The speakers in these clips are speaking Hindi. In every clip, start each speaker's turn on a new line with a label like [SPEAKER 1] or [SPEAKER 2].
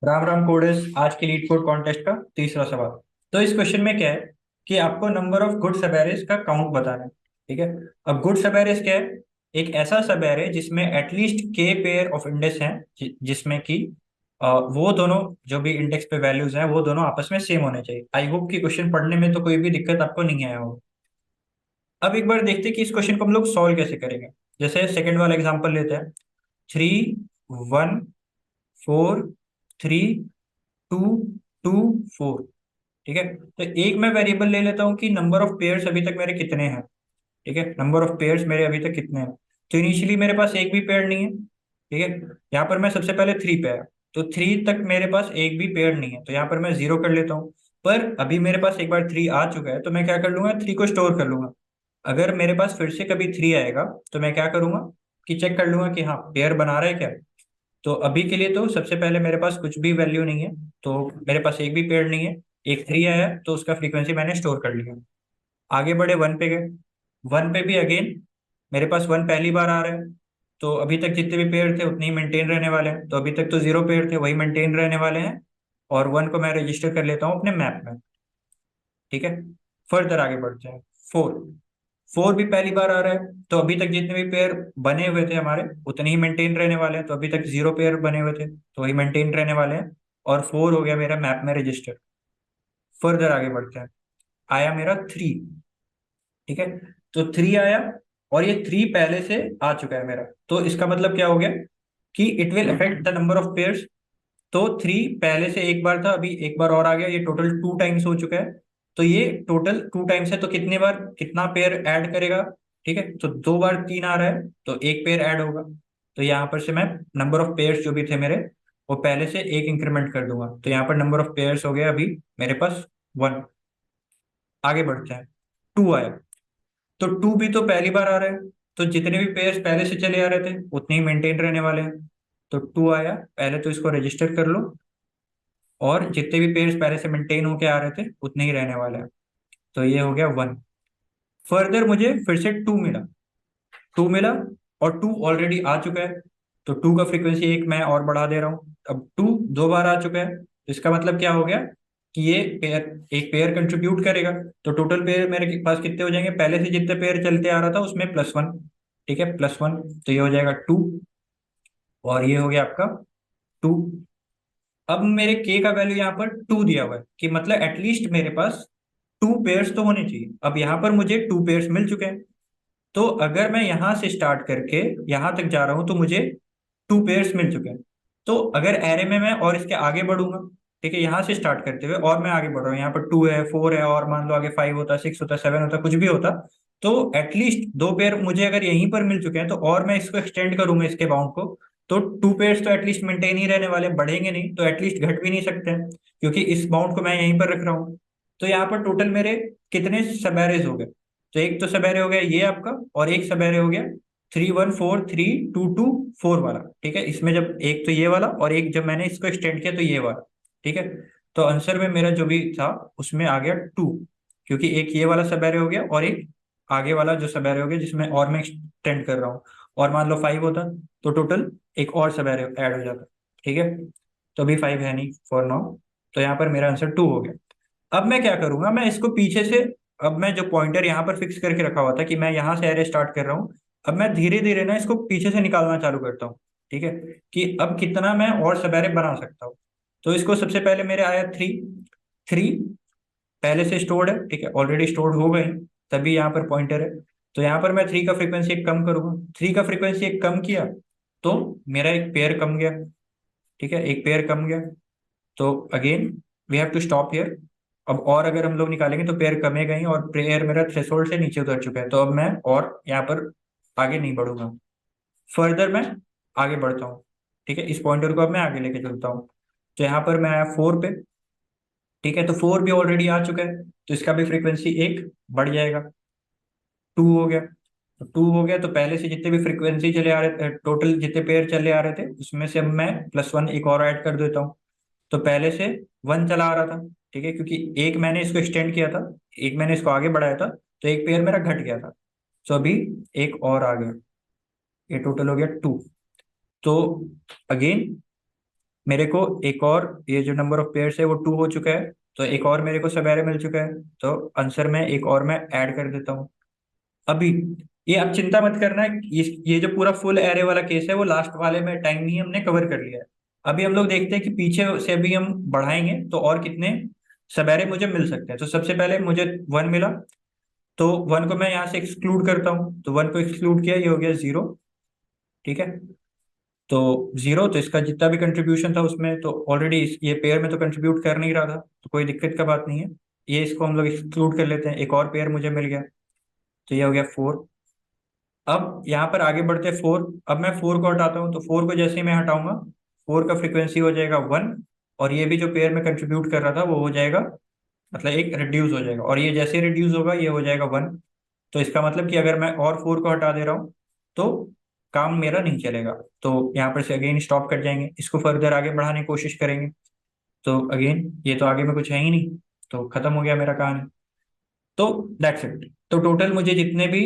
[SPEAKER 1] राम राम कोडेस। आज के लीड कोड कॉन्टेस्ट का तीसरा सवाल। तो इस क्वेश्चन में क्या है कि आपको नंबर ऑफ गुड सब एरेज का काउंट बताना है। ठीक है। अब गुड सब एरेज क्या है? एक ऐसा सब एरे जिसमें एटलीस्ट के पेयर ऑफ इंडेक्स हैं, जिसमें कि वो दोनों जो भी इंडेक्स पे वैल्यूज हैं वो दोनों आपस में सेम होने चाहिए। आई होप कि क्वेश्चन पढ़ने में तो कोई भी दिक्कत आपको नहीं आया हो। अब एक बार देखते हैं कि इस क्वेश्चन को हम लोग सॉल्व कैसे करेंगे। जैसे सेकंड वाला एग्जांपल लेते हैं। 3 1 4 3 2 2 4। ठीक है। तो एक मैं वेरिएबल ले लेता हूँ कि नंबर ऑफ पेयर्स अभी तक मेरे कितने हैं। ठीक है, नंबर ऑफ पेयर्स मेरे अभी तक कितने हैं। तो इनिशियली मेरे पास एक भी पेयर नहीं है। ठीक है। यहाँ पर मैं सबसे पहले 3 पे आया, तो 3 तक मेरे पास एक भी पेयर नहीं है, तो यहाँ पर मैं 0 कर लेता हूँ। पर अभी मेरे पास एक बार 3 आ चुका है, तो मैं क्या कर लूंगा, 3 को स्टोर कर लूंगा। अगर मेरे पास फिर से कभी 3 आएगा तो मैं क्या करूंगा कि चेक कर लूंगा कि हाँ पेयर बना रहा है क्या। तो अभी के लिए तो सबसे पहले मेरे पास कुछ भी वैल्यू नहीं है, तो मेरे पास एक भी पेयर नहीं है। एक 3 आया है, तो उसका फ्रीक्वेंसी मैंने स्टोर कर लिया। आगे बढ़े, 1 पे गए। 1 पे भी अगेन मेरे पास 1 पहली बार आ रहा है, तो अभी तक जितने भी पेयर थे उतने ही मेंटेन रहने वाले हैं। तो अभी तक तो 0 पेयर थे, वही मेंटेन रहने वाले हैं। और 1 को मैं रजिस्टर कर लेता हूँ अपने मैप में। ठीक है। फर्दर आगे बढ़ते हैं। 4 4 भी पहली बार आ रहा है, तो अभी तक जितने भी पेयर बने हुए थे हमारे उतने ही मेंटेन रहने वाले हैं। तो अभी तक 0 पेयर बने हुए थे, तो वही मेंटेन रहने वाले हैं। और 4 हो गया मेरा मैप में रजिस्टर। फर्दर आगे बढ़ते हैं। आया मेरा 3। ठीक है। तो 3 आया, और ये 3 पहले से आ चुका है मेरा, तो इसका मतलब क्या हो गया कि it will affect the number of pairs. तो 3 पहले से एक बार था, अभी एक बार और आ गया, ये टोटल 2 टाइम्स हो चुका है। तो ये टोटल 2 टाइम्स है, तो कितने बार कितना पेयर ऐड करेगा। ठीक है, तो 2 बार 3 आ रहा है, तो एक पेयर ऐड होगा। तो यहाँ पर से मैं नंबर ऑफ पेयर्स जो भी थे मेरे, वो पहले से एक इंक्रीमेंट कर दूंगा। तो यहाँ पर नंबर ऑफ पेयर्स हो गया अभी मेरे पास 1। आगे बढ़ते हैं। 2 आया, तो 2 भी तो पहली बार आ रहा है, तो जितने भी पेयर्स पहले से चले आ रहे थे उतने ही मेंटेन रहने वाले हैं। तो 2 आया, पहले तो इसको रजिस्टर कर लो, और जितने भी पेयर्स पहले से मेंटेन होके आ रहे थे उतने ही रहने वाले हैं। तो ये हो गया 1। फर्दर मुझे फिर से 2 मिला। 2 मिला, और 2 ऑलरेडी आ चुका है, तो 2 का फ्रीक्वेंसी एक मैं और बढ़ा दे रहा हूँ। अब 2 2 बार आ चुका है, तो इसका मतलब क्या हो गया कि ये पेयर एक पेयर कंट्रीब्यूट करेगा। तो टोटल पेयर मेरे पास कितने हो जाएंगे, पहले से जितने पेयर चलते आ रहा था उसमें +1। ठीक है, +1, तो ये हो जाएगा 2। और ये हो गया आपका 2। अब मेरे के का वैल्यू यहाँ पर 2 दिया हुआ है, कि मतलब एटलीस्ट मेरे पास 2 पेयर्स तो होने चाहिए। अब यहाँ पर मुझे 2 पेयर्स मिल चुके हैं, तो अगर मैं यहाँ से स्टार्ट करके यहाँ तक जा रहा हूँ तो मुझे 2 पेयर्स मिल चुके हैं। तो अगर एरे में मैं और इसके आगे बढ़ूंगा, ठीक है, यहाँ से स्टार्ट करते हुए और मैं आगे बढ़ रहा हूँ, यहाँ पर 2 है, 4 है, और मान लो आगे 5 होता, 6 होता, 7 होता, कुछ भी होता, तो एटलीस्ट 2 पेयर मुझे अगर यहीं पर मिल चुके हैं, तो और मैं इसको एक्सटेंड करूंगा इसके बाउंड को, तो 2 पेयर्स तो एटलीस्ट मेंटेन ही रहने वाले, बढ़ेंगे नहीं, तो एटलीस्ट घट भी नहीं सकते हैं, क्योंकि इस बाउंड को मैं यहीं पर रख रहा हूँ। तो यहाँ पर टोटल मेरे कितने सब एरेज हो गए, तो एक तो सब एरे हो गया ये आपका, और एक सब एरे हो गया 3 1 4 3 2 2 4 वाला। ठीक है, इसमें जब एक तो ये वाला, और एक जब मैंने इसको एक्सटेंड किया तो ये वाला। ठीक है। तो आंसर में मेरा जो भी था उसमें आ गया 2, क्योंकि एक ये वाला सब एरे हो गया, और एक आगे वाला जो सब एरे हो गया जिसमें और मैं एक्सटेंड कर रहा हूँ। और मान लो 5 होता, तो टोटल एक और सब एरे ऐड हो जाता। ठीक है। तो अभी 5 है नहीं फॉर नाउ, तो यहाँ पर मेरा आंसर 2 हो गया। अब मैं क्या करूंगा, मैं इसको पीछे से, अब मैं जो पॉइंटर यहाँ पर फिक्स करके रखा हुआ था कि मैं यहाँ से एरे स्टार्ट कर रहा हूँ, अब मैं धीरे धीरे ना इसको पीछे से निकालना चालू करता हूँ। ठीक है, कि अब कितना मैं और सब एरे बना सकता हूँ। तो इसको सबसे पहले मेरे आया 3। 3 पहले से स्टोर्ड है, ठीक है, ऑलरेडी स्टोर्ड हो गई, तभी यहाँ पर पॉइंटर है। तो यहाँ पर मैं 3 का फ्रीक्वेंसी एक कम करूंगा, 3 का फ्रीक्वेंसी एक कम किया, तो मेरा एक पेयर कम गया। ठीक है, एक पेयर कम गया, तो again we have to stop here. अब और अगर हम लोग निकालेंगे तो पेयर कमेगा ही, और पेयर मेरा थ्रेशोल्ड से नीचे उतर चुका है, तो अब मैं और यहाँ पर आगे नहीं बढ़ूंगा। फर्दर मैं आगे बढ़ता हूँ। ठीक है, इस पॉइंटर को अब मैं आगे लेके चलता हूँ। तो यहाँ पर मैं आया 4 पे। ठीक है, तो 4 भी ऑलरेडी आ चुका है, तो इसका भी फ्रीक्वेंसी एक बढ़ जाएगा, 2 हो गया। तो 2 हो गया, तो पहले से जितने भी फ्रीक्वेंसी चले आ रहे, टोटल जितने पेयर चले आ रहे थे उसमें से अब मैं +1 एक और ऐड कर देता हूँ। तो पहले से 1 चला आ रहा था। ठीक है, क्योंकि एक मैंने इसको एक्सटेंड किया था, एक मैंने इसको आगे बढ़ाया था, तो एक पेयर मेरा घट गया था। तो अभी एक और आ गया, ये टोटल हो गया 2। तो अगेन मेरे को एक और, ये जो नंबर ऑफ पेयर्स है वो 2 हो चुका है, तो एक और मेरे को सब एरे मिल चुका है, तो आंसर में एक और मैं ऐड कर देता हूँ अभी। ये अब चिंता मत करना, ये जो पूरा फुल एरे वाला केस है वो लास्ट वाले में टाइम ही हमने कवर कर लिया है। अभी हम लोग देखते हैं कि पीछे से भी हम बढ़ाएंगे तो और कितने सब एरे मुझे मिल सकते हैं। तो सबसे पहले मुझे 1 मिला, तो 1 को मैं यहाँ से एक्सक्लूड करता हूँ, तो 1 को एक्सक्लूड किया, ये हो गया 0। ठीक है, तो 0, तो इसका जितना भी कंट्रीब्यूशन था उसमें तो ऑलरेडी ये पेयर में तो कंट्रीब्यूट कर नहीं रहा था, तो कोई दिक्कत का बात नहीं है। ये इसको हम लोग एक्सक्लूड कर लेते हैं, एक और पेयर मुझे मिल गया, तो ये हो गया 4। अब यहाँ पर आगे बढ़ते हैं 4। अब मैं 4 को हटाता हूँ, तो 4 को जैसे ही मैं हटाऊंगा, 4 का फ्रीक्वेंसी हो जाएगा 1, और ये भी जो पेयर में कंट्रीब्यूट कर रहा था वो हो जाएगा, मतलब एक रिड्यूस हो जाएगा, और ये जैसे रिड्यूस होगा ये हो जाएगा 1। तो इसका मतलब कि अगर मैं और 4 को हटा दे रहा हूँ तो काम मेरा नहीं चलेगा, तो यहाँ पर से अगेन स्टॉप कर जाएंगे, इसको फर्दर आगे बढ़ाने की कोशिश करेंगे। तो अगेन ये तो आगे में कुछ है ही नहीं, तो खत्म हो गया मेरा कहानी। तो दैट्स इट। तो टोटल मुझे जितने भी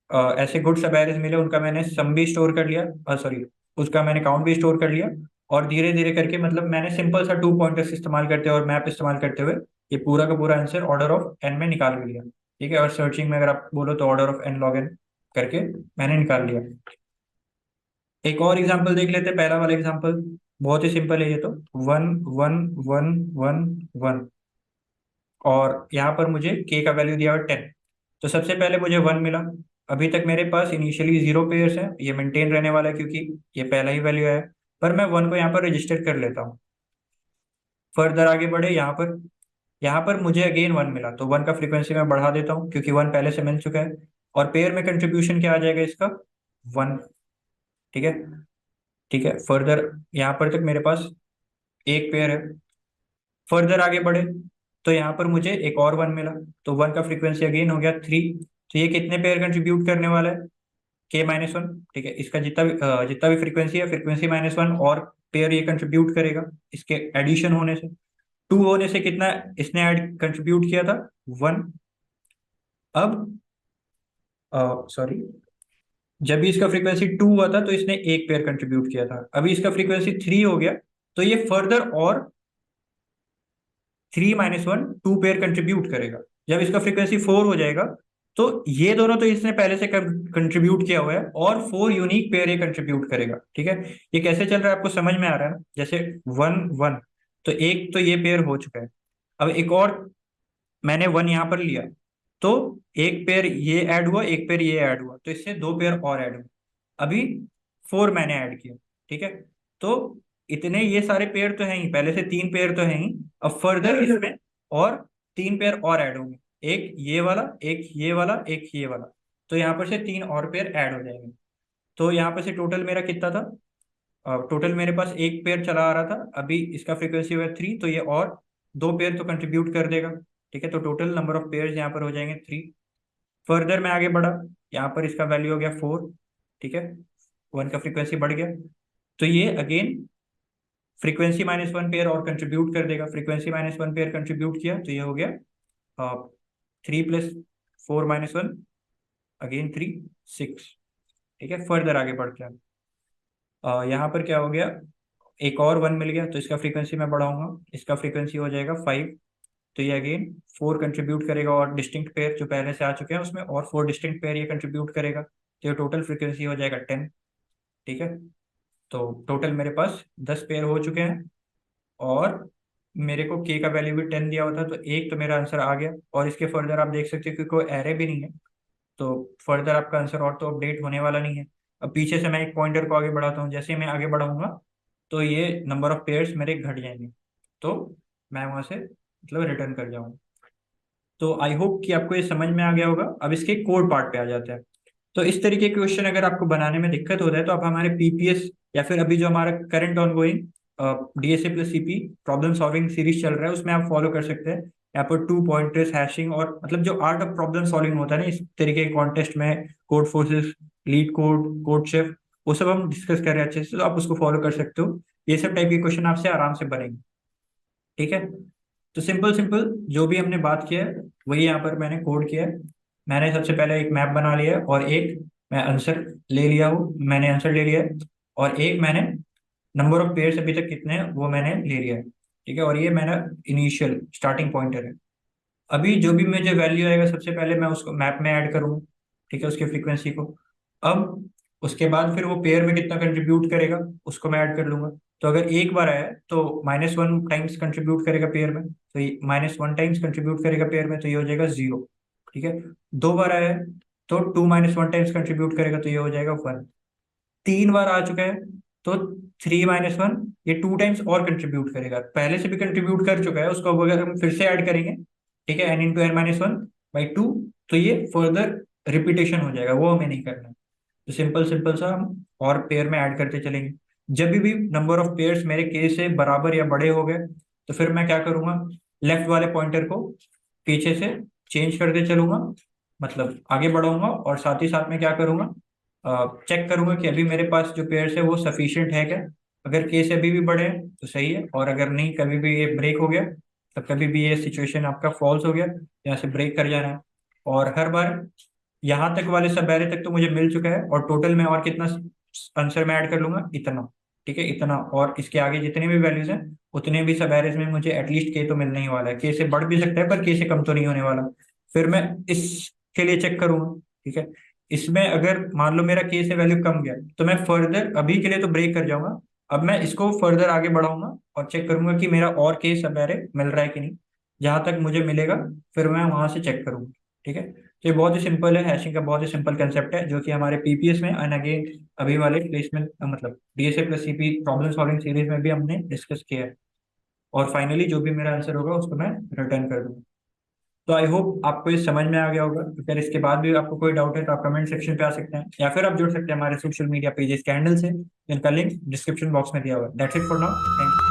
[SPEAKER 1] ऐसे गुड सब एरेज मिले उनका मैंने सम भी स्टोर कर लिया, सॉरी, उसका मैंने काउंट भी स्टोर कर लिया, और धीरे धीरे करके, मतलब मैंने सिंपल सा 2 पॉइंटर्स इस्तेमाल करते हुए और मैप इस्तेमाल करते हुए ये पूरा का पूरा आंसर ऑर्डर ऑफ एन में निकाल भी लिया। ठीक है, और सर्चिंग में अगर आप बोलो तो order of N log N करके मैंने निकाल लिया। एक और एग्जांपल देख लेते हैं, पहला वाला एग्जांपल बहुत ही सिंपल है ये तो। 1 1 1 1 1, और यहाँ पर मुझे के का वैल्यू दिया हुआ 10। तो सबसे पहले मुझे 1 मिला। अभी तक मेरे पास इनिशियली 0 पेयर्स है, ये मेंटेन रहने वाला है क्योंकि ये पहला ही वैल्यू है। पर मैं 1 को यहाँ पर रजिस्टर कर लेता हूँ। फर्दर आगे बढ़े, यहाँ पर मुझे अगेन 1 मिला, तो 1 का फ्रीक्वेंसी मैं बढ़ा देता हूँ क्योंकि 1 पहले से मिल चुका है। और पेयर में कंट्रीब्यूशन क्या आ जाएगा इसका, 1। ठीक है, ठीक है, फर्दर यहाँ पर तक मेरे पास एक पेयर है। फर्दर आगे बढ़े तो यहाँ पर मुझे एक और 1 मिला, तो 1 का फ्रीक्वेंसी अगेन हो गया 3। तो ये कितने पेयर कंट्रीब्यूट करने वाला है, K-1। ठीक है, इसका जितना भी फ्रीक्वेंसी है, फ्रीक्वेंसी -1 और पेयर ये कंट्रीब्यूट करेगा इसके एडिशन होने से। 2 होने से कितना इसने ऐड कंट्रीब्यूट किया था, 1। अब सॉरी, जब भी इसका फ्रीक्वेंसी 2 हुआ था तो इसने एक पेयर कंट्रीब्यूट किया था, अभी इसका फ्रीक्वेंसी 3 हो गया, तो ये फर्दर और 3 - 1 2 पेयर कंट्रीब्यूट करेगा। जब इसका फ्रीक्वेंसी 4 हो जाएगा तो ये दोनों तो इसने पहले से कंट्रीब्यूट किया हुआ है, और 4 यूनिक पेयर ये कंट्रीब्यूट करेगा। ठीक है, ये कैसे चल रहा है आपको समझ में आ रहा है ना, जैसे 1 1, तो एक तो ये पेयर हो चुका है। अब एक और मैंने 1 यहाँ पर लिया, तो एक पेयर ये ऐड हुआ, एक पेयर ये ऐड हुआ, तो इससे 2 पेयर और ऐड हुए। अभी 4 मैंने ऐड किया। ठीक है, तो इतने ये सारे पेयर तो हैं ही, पहले से 3 पेयर तो हैं ही। अब फर्दर इसमें और 3 पेयर और ऐड होंगे, एक ये वाला, एक ये वाला, एक ये वाला, तो यहाँ पर से 3 और पेयर ऐड हो जाएंगे। तो यहाँ पर से टोटल मेरा कितना था, टोटल मेरे पास एक पेयर चला आ रहा था, अभी इसका फ्रीक्वेंसी हुआ 3, तो ये और 2 पेयर तो कंट्रीब्यूट कर देगा। ठीक है, तो टोटल नंबर ऑफ पेयर्स यहाँ पर हो जाएंगे 3। फर्दर मैं आगे बढ़ा, यहाँ पर इसका वैल्यू हो गया 4। ठीक है, 1 का फ्रीक्वेंसी बढ़ गया, तो ये अगेन फ्रीक्वेंसी -1 पेयर और कंट्रीब्यूट कर देगा। फ्रीक्वेंसी -1 पेयर कंट्रीब्यूट किया, तो ये हो गया 3 + 4 - 1, अगेन 3, 6। ठीक है, फर्दर आगे बढ़ते हैं। यहाँ पर क्या हो गया, एक और 1 मिल गया, तो इसका फ्रीक्वेंसी मैं बढ़ाऊंगा, इसका फ्रीक्वेंसी हो जाएगा 5। तो ये अगेन 4 कंट्रीब्यूट करेगा, और डिस्टिंक्ट पेयर जो पहले से आ चुके हैं उसमें और 4 डिस्टिंक्ट पेयर ये कंट्रीब्यूट करेगा, तो ये टोटल फ्रीक्वेंसी हो जाएगा 10। ठीक है, तो टोटल मेरे पास 10 पेयर हो चुके हैं, और मेरे को के का वैल्यू भी 10 दिया हुआ था, तो एक तो मेरा आंसर आ गया। और इसके फर्दर आप देख सकते हो कि कोई एरे भी नहीं है, तो फर्दर आपका आंसर और तो अपडेट होने वाला नहीं है। अब पीछे से मैं एक पॉइंटर को आगे बढ़ाता हूँ, जैसे ही मैं आगे बढ़ाऊंगा तो ये नंबर ऑफ पेयर्स मेरे घट जाएंगे, तो मैं वहां से मतलब रिटर्न कर जाऊंगा। तो आई होप कि आपको ये समझ में आ गया होगा। अब इसके कोड पार्ट पे आ जाते हैं। तो इस तरीके के क्वेश्चन अगर आपको बनाने में दिक्कत होता है तो आप हमारे पीपीएस या फिर अभी जो हमारा current ongoing DSA+CP problem solving series चल रहा है उसमें आप फॉलो कर सकते हैं। यहाँ पर 2 पॉइंटर्स, हैशिंग, और मतलब जो आर्ट ऑफ प्रॉब्लम सॉल्विंग होता है ना इस तरीके के कॉन्टेस्ट में, code forces, leet code, code chef, वो सब हम डिस्कस कर रहे हैं अच्छे से, तो आप उसको फॉलो कर सकते हो। ये सब टाइप के क्वेश्चन आपसे आराम से बनेंगे। ठीक है, तो सिंपल सिंपल जो भी हमने बात किया है वही यहाँ पर मैंने कोड किया है। मैंने सबसे पहले एक मैप बना लिया है, और एक मैं आंसर ले लिया हूँ, मैंने आंसर ले लिया है, और एक मैंने नंबर ऑफ पेयर्स अभी तक कितने हैं वो मैंने ले लिया है, ठीक है। और ये मेरा इनिशियल स्टार्टिंग पॉइंटर है। अभी जो भी मुझे वैल्यू आएगा सबसे पहले मैं उसको मैप में ऐड करूंगा, ठीक है, उसकी फ्रीक्वेंसी को। अब उसके बाद फिर वो पेयर में कितना कंट्रीब्यूट करेगा उसको मैं ऐड कर लूंगा। तो अगर एक बार आया है तो -1 टाइम्स कंट्रीब्यूट करेगा पेयर में, तो ये -1 टाइम्स कंट्रीब्यूट करेगा पेयर में, तो ये हो जाएगा 0, ठीक है। दो बार आया है तो 2 - 1 टाइम्स कंट्रीब्यूट करेगा, तो ये हो जाएगा 1। 3 बार आ चुका है तो 3 - 1 ये 2 टाइम्स और कंट्रीब्यूट करेगा, पहले से भी कंट्रीब्यूट कर चुका है उसको। अब अगर हम फिर से ऐड करेंगे, ठीक है, n × n - 1/2, तो ये फर्दर रिपीटेशन हो जाएगा, वो हमें नहीं करना। तो सिंपल सिंपल सा हम और पेयर में ऐड करते चलेंगे। जब भी नंबर ऑफ पेयर्स मेरे के से बराबर या बड़े हो गए तो फिर मैं क्या करूंगा, लेफ्ट वाले पॉइंटर को पीछे से चेंज करते चलूंगा, मतलब आगे बढ़ाऊंगा। और साथ ही साथ में क्या करूंगा, चेक करूंगा कि अभी मेरे पास जो पेयर्स है वो सफिशिएंट है क्या। अगर के से अभी भी बड़े हैं तो सही है, और अगर नहीं, कभी भी ये ब्रेक हो गया, तो कभी भी ये सिचुएशन आपका फॉल्स हो गया, यहाँ से ब्रेक कर जाना है। और हर बार यहाँ तक वाले सब बैरे तक तो मुझे मिल चुका है, और टोटल में और कितना आंसर में ऐड कर लूंगा, इतना, ठीक है, इतना। और इसके आगे जितने भी वैल्यूज हैं उतने भी सब एरेज में मुझे एटलीस्ट के तो मिलने ही वाला है। के से बढ़ भी सकता है पर के से कम तो नहीं होने वाला। फिर मैं इसके लिए चेक करूंगा, ठीक है। इसमें अगर मान लो मेरा के से वैल्यू कम गया तो मैं फर्दर, अभी के लिए तो ब्रेक कर जाऊंगा, अब मैं इसको फर्दर आगे बढ़ाऊंगा और चेक करूंगा कि मेरा और के सब एरे मिल रहा है कि नहीं। जहां तक मुझे मिलेगा फिर मैं वहां से चेक करूंगा, ठीक है। तो ये बहुत ही सिंपल है, हैशिंग का बहुत ही सिंपल कंसेप्ट है, जो कि हमारे पीपीएस में एंड अगेन अभी वाले प्लेसमेंट मतलब DSA plus CP problem solving series में भी हमने डिस्कस किया है। और फाइनली जो भी मेरा आंसर होगा उसको मैं रिटर्न कर दूंगा। तो आई होप आपको ये समझ में आ गया होगा। अगर इसके बाद भी आपको कोई डाउट है तो आप कमेंट सेक्शन पे आ सकते हैं, या फिर आप जुड़ सकते हैं हमारे सोशल मीडिया पेजेस के हैंडल से, जिनका लिंक डिस्क्रिप्शन बॉक्स में दिया हुआ है। That's it for now, thank you.